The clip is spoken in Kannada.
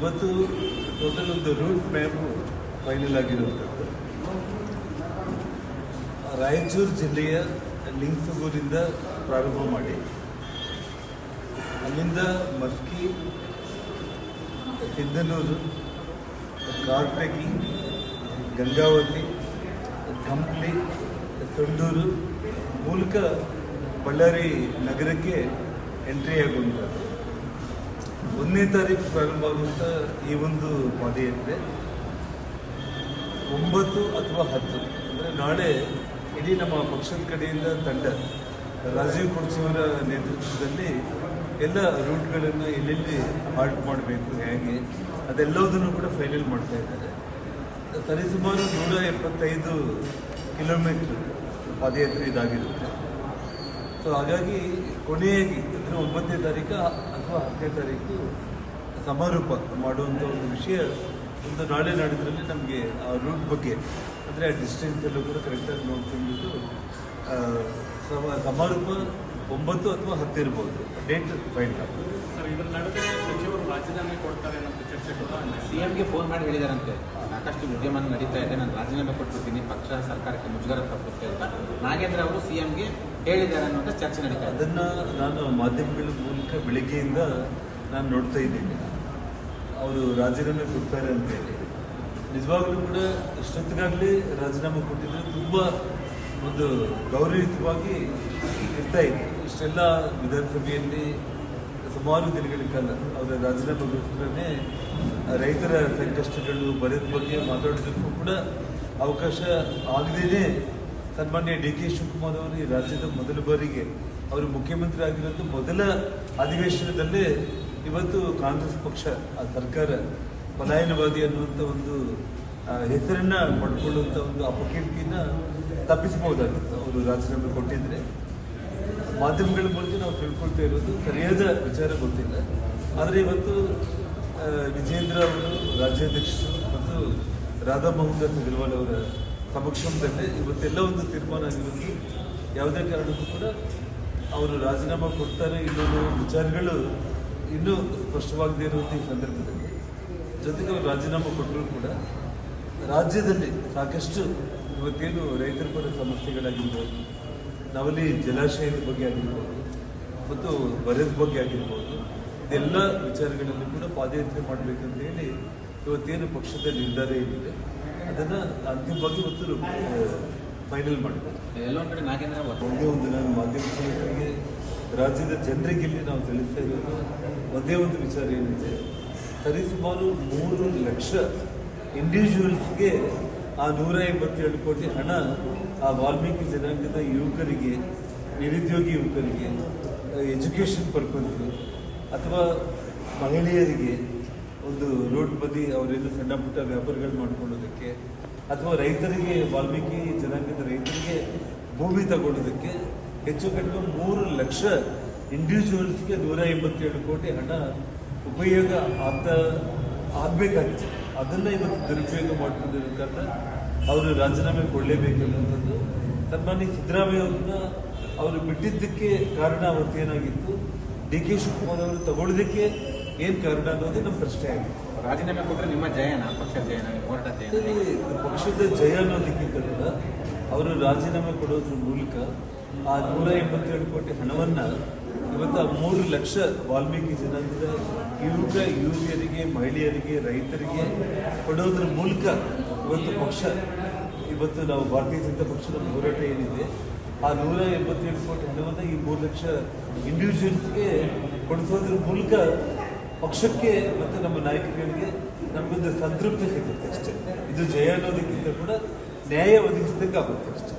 ಇವತ್ತು ಟೋಟಲ್ ಒಂದು ರೂಟ್ ಮ್ಯಾಪ್ ಫೈನಲ್ ಆಗಿರುವಂಥದ್ದು. ರಾಯಚೂರು ಜಿಲ್ಲೆಯ ಲಿಂಗಸಗೂರಿಂದ ಪ್ರಾರಂಭ ಮಾಡಿ ಅಲ್ಲಿಂದ ಮಸ್ಕಿ, ಸಿಂಧನೂರು, ಕಾರ್ಪೆಗಿ, ಗಂಗಾವತಿ, ಕಂಪ್ಲಿ, ಸಂಡೂರು ಮೂಲಕ ಬಳ್ಳಾರಿ ನಗರಕ್ಕೆ ಎಂಟ್ರಿ ಆಗುವಂಥದ್ದು. 1ನೇ ತಾರೀಕು ಪ್ರಾರಂಭ ಆಗುವಂಥ ಈ ಒಂದು ಪಾದಯಾತ್ರೆ 9 ಅಥವಾ 10 ಅಂದರೆ ನಾಳೆ ಇಡೀ ನಮ್ಮ ಪಕ್ಷದ ಕಡೆಯಿಂದ ತಂಡ ರಾಜೀವ್ ಕುರ್ಚಿಯವರ ನೇತೃತ್ವದಲ್ಲಿ ಎಲ್ಲ ರೂಟ್ಗಳನ್ನು ಎಲ್ಲೆಲ್ಲಿ ಹಾಲ್ಟ್ ಮಾಡಬೇಕು, ಹೇಗೆ ಅದೆಲ್ಲದನ್ನು ಕೂಡ ಫೈನಲ್ ಮಾಡ್ತಾ ಇದ್ದಾರೆ. ಸರಿಸುಮಾರು 175 ಕಿಲೋಮೀಟ್ರ್ ಪಾದಯಾತ್ರೆ ಇದಾಗಿರುತ್ತೆ. ಸೊ ಹಾಗಾಗಿ ಕೊನೆಯಾಗಿ ಅಂದರೆ 9ನೇ ತಾರೀಕು ಅಥವಾ 10ನೇ ತಾರೀಕು ಸಮಾರೋಪ ಮಾಡುವಂಥ ಒಂದು ವಿಷಯ ಒಂದು ನಾಳೆ ನಾಡಿದ್ರಲ್ಲಿ ನಮಗೆ ಆ ರೂಟ್ ಬಗ್ಗೆ ಅಂದರೆ ಆ ಡಿಸ್ಟೆನ್ಸ್ ಎಲ್ಲೂ ಕೂಡ ಕರೆಕ್ಟಾಗಿ ನೋಡ್ಕೊಂಡ್ಬಿಟ್ಟು ಸಮಾರೋಪ 9 ಅಥವಾ 10 ಇರ್ಬೋದು, ಡೇಟ್ ಫೈನಲ್ ಆಗ್ತದೆ. ಸರ್, ಇದರ ನಡುವೆ ಸಚಿವರು ರಾಜೀನಾಮೆ ಕೊಡ್ತಾರೆ ಅನ್ನೋ ಚರ್ಚೆ ಕೂಡ ಸಿಎಂಗೆ ಫೋನ್ ಮಾಡಿ ಹೇಳಿದಾರಂತೆ, ಸಾಕಷ್ಟು ವಿದ್ಯಮಾನ ನಡೀತಾ ಇದೆ, ನಾನು ರಾಜೀನಾಮೆ ಕೊಟ್ಬಿಡ್ತೀನಿ, ಪಕ್ಷ ಸರ್ಕಾರಕ್ಕೆ ಮುಜುಗರ ತಪ್ಪುತ್ತೆ ಅಂತ ನಾಗೇಂದ್ರ ಅವರು ಸಿಎಂಗೆ ಹೇಳಿದ್ದಾರೆ ಅನ್ನೋಂಥ ಚರ್ಚೆ ನಡೀತಾ ಇದೆ. ಅದನ್ನು ನಾನು ಮಾಧ್ಯಮಗಳ ಮೂಲಕ ಬೆಳಿಗ್ಗೆಯಿಂದ ನಾನು ನೋಡ್ತಾ ಇದ್ದೀನಿ. ಅವರು ರಾಜೀನಾಮೆ ಕೊಡ್ತಾರೆ ಅಂತೇಳಿ ನಿಜವಾಗ್ಲೂ ಕೂಡ ಇಷ್ಟೊತ್ತಿಗಾಗಲೇ ರಾಜೀನಾಮೆ ಕೊಟ್ಟಿದ್ರೆ ತುಂಬ ಒಂದು ಗೌರವಯುತವಾಗಿ ಇರ್ತಾ ಇತ್ತು. ಇಷ್ಟೆಲ್ಲ ವಿಧಾನಸಭೆಯಲ್ಲಿ ಸುಮಾರು ದಿನಗಳ ಕಾಲ ಅವರ ರಾಜೀನಾಮೆಗೋಸ್ಕರನೇ ರೈತರ ಸಂಕಷ್ಟಗಳು ಬರದ ಬಗ್ಗೆ ಮಾತಾಡೋದಕ್ಕೂ ಕೂಡ ಅವಕಾಶ ಆಗದೇನೆ ಸನ್ಮಾನ್ಯ ಡಿ ಕೆ ಶಿವಕುಮಾರ್ ಅವರು ಈ ರಾಜ್ಯದ ಮೊದಲ ಬಾರಿಗೆ ಅವರು ಮುಖ್ಯಮಂತ್ರಿ ಆಗಿರೋದು ಮೊದಲ ಅಧಿವೇಶನದಲ್ಲೇ ಇವತ್ತು ಕಾಂಗ್ರೆಸ್ ಪಕ್ಷ ಆ ಸರ್ಕಾರ ಪಲಾಯನವಾದಿ ಅನ್ನುವಂಥ ಒಂದು ಹೆಸರನ್ನ ಪಡ್ಕೊಳ್ಳುವಂಥ ಒಂದು ಅಪಕೀರ್ತಿನ ತಪ್ಪಿಸಬಹುದಾಗಿತ್ತು ಅವರು ರಾಜೀನಾಮೆ ಕೊಟ್ಟಿದ್ರೆ. ಮಾಧ್ಯಮಗಳ ಮೂಲಕ ನಾವು ತಿಳ್ಕೊಳ್ತಾ ಇರೋದು ಸರಿಯಾದ ವಿಚಾರ ಗೊತ್ತಿಲ್ಲ. ಆದರೆ ಇವತ್ತು ವಿಜೇಂದ್ರ ಅವರು ರಾಜ್ಯಾಧ್ಯಕ್ಷರು ಮತ್ತು ರಾಧಾ ಮೋಹನ್ ದಾಸ್ ಅಗರ್ವಾಲ್ ಅವರ ಸಮಕ್ಷಮದಲ್ಲಿ ಇವತ್ತೆಲ್ಲ ಒಂದು ತೀರ್ಮಾನ ಆಗಿರೋದು. ಯಾವುದೇ ಕಾರಣಕ್ಕೂ ಕೂಡ ಅವರು ರಾಜೀನಾಮೆ ಕೊಡ್ತಾರೆ ಇನ್ನೊಂದು ವಿಚಾರಗಳು ಇನ್ನೂ ಸ್ಪಷ್ಟವಾಗದೇ ಇರುವಂಥ ಈ ಸಂದರ್ಭದಲ್ಲಿ ಜೊತೆಗೆ ಅವರು ರಾಜೀನಾಮೆ ಕೊಟ್ಟರೂ ಕೂಡ ರಾಜ್ಯದಲ್ಲಿ ಸಾಕಷ್ಟು ಇವತ್ತೇನು ರೈತರ ಪರ ಸಮಸ್ಯೆಗಳಾಗಿರ್ಬೋದು, ನವಲಿ ಜಲಾಶಯದ ಬಗ್ಗೆ ಆಗಿರ್ಬೋದು ಮತ್ತು ಬರದ ಬಗ್ಗೆ ಆಗಿರ್ಬೋದು, ಇದೆಲ್ಲ ವಿಚಾರಗಳಲ್ಲಿ ಕೂಡ ಪಾದಯಾತ್ರೆ ಮಾಡಬೇಕಂತ ಹೇಳಿ ಇವತ್ತೇನು ಪಕ್ಷದ ನಿರ್ಧಾರ ಏನಿದೆ ಅದನ್ನು ಅಂತಿಮವಾಗಿ ಇವತ್ತು ಫೈನಲ್ ಮಾಡಿದ್ದಾರೆ. ಎಲ್ಲೊಂದು ಕಡೆ ನಾಗೇಂದ್ರ ಒಂದೇ ಒಂದು ನಾನು ಮಾಧ್ಯಮಗಳಿಗೆ ರಾಜ್ಯದ ಜನರಿಗೆ ಇಲ್ಲಿ ನಾವು ತಿಳಿಸ್ತಾ ಇರೋದು ಒಂದೇ ಒಂದು ವಿಚಾರ ಏನಿದೆ, ಸರಿಸುಮಾರು 3 ಲಕ್ಷ ಇಂಡಿವಿಜುವಲ್ಸ್ಗೆ ಆ 187 ಕೋಟಿ ಹಣ ಆ ವಾಲ್ಮೀಕಿ ಜನಾಂಗದ ಯುವಕರಿಗೆ, ನಿರುದ್ಯೋಗಿ ಯುವಕರಿಗೆ, ಎಜುಕೇಷನ್ ಪರ್ಪಸ್ ಅಥವಾ ಮಹಿಳೆಯರಿಗೆ ಒಂದು ರೋಡ್ ಬದಿ ಅವರೆಲ್ಲ ಸಣ್ಣ ಪುಟ್ಟ ವ್ಯಾಪಾರಗಳು ಮಾಡ್ಕೊಳ್ಳೋದಕ್ಕೆ ಅಥವಾ ರೈತರಿಗೆ, ವಾಲ್ಮೀಕಿ ಜನಾಂಗದ ರೈತರಿಗೆ ಭೂಮಿ ತಗೊಳ್ಳೋದಕ್ಕೆ ಹೆಚ್ಚು ಕಡಿಮೆ 3 ಲಕ್ಷ ಇಂಡಿವಿಜುವಲ್ಸ್ಗೆ 187 ಕೋಟಿ ಹಣ ಉಪಯೋಗ ಆಗಬೇಕಾಗಿತ್ತು. ಅದನ್ನು ಇವತ್ತು ದುರುಪಯೋಗ ಮಾಡ್ಕೊಂಡಿರೋದ್ರಿಂದ ಅವರು ರಾಜೀನಾಮೆ ಕೊಡಲೇಬೇಕನ್ನುವಂಥದ್ದು. ಸನ್ಮಾನ್ಯ ಸಿದ್ದರಾಮಯ್ಯ ಅವ್ರನ್ನ ಅವರು ಬಿಟ್ಟಿದ್ದಕ್ಕೆ ಕಾರಣ ಅವತ್ತೇನಾಗಿತ್ತು, ಡಿ ಕೆ ಶಿವಕುಮಾರ್ ಅವರು ತಗೊಳ್ಳೋದಕ್ಕೆ ಏನು ಕಾರಣ ಅನ್ನೋದೇ ನಮ್ಮ ಪ್ರಶ್ನೆ ಆಗಿತ್ತು. ರಾಜೀನಾಮೆ ಕೊಟ್ಟರೆ ನಿಮ್ಮ ಜಯನ, ಪಕ್ಷದ ಜಯನ, ಹೋರಾಟ ಜಯನ? ಪಕ್ಷದ ಜಯ ಅನ್ನೋದಕ್ಕಿಂತ ಕೂಡ ಅವರು ರಾಜೀನಾಮೆ ಕೊಡೋದ್ರ ಮೂಲಕ ಆ 187 ಕೋಟಿ ಹಣವನ್ನು ಇವತ್ತು 3 ಲಕ್ಷ ವಾಲ್ಮೀಕಿ ಜನಾಂಗದ ಯುವಕ ಯುವತಿಯರಿಗೆ, ಮಹಿಳೆಯರಿಗೆ, ರೈತರಿಗೆ ಕೊಡೋದ್ರ ಮೂಲಕ ಇವತ್ತು ನಾವು ಭಾರತೀಯ ಜನತಾ ಪಕ್ಷದ ಹೋರಾಟ ಏನಿದೆ ಆ 187 ಕೋಟಿ ಹಣವನ್ನು ಈ 3 ಲಕ್ಷ ಇಂಡಿವಿಜುವಲ್ಸ್ಗೆ ಕೊಡಿಸೋದ್ರ ಮೂಲಕ ಪಕ್ಷಕ್ಕೆ ಮತ್ತು ನಮ್ಮ ನಾಯಕರಿಗೆ ನಮಗೊಂದು ಸಂತೃಪ್ತಿ ಸಿಗುತ್ತೆ ಅಷ್ಟೇ. ಇದು ಜಯ ಅನ್ನೋದಕ್ಕಿಂತ ಕೂಡ ನ್ಯಾಯ ಒದಗಿಸಿದಂಗೆ ಆಗುತ್ತೆ ಅಷ್ಟೇ.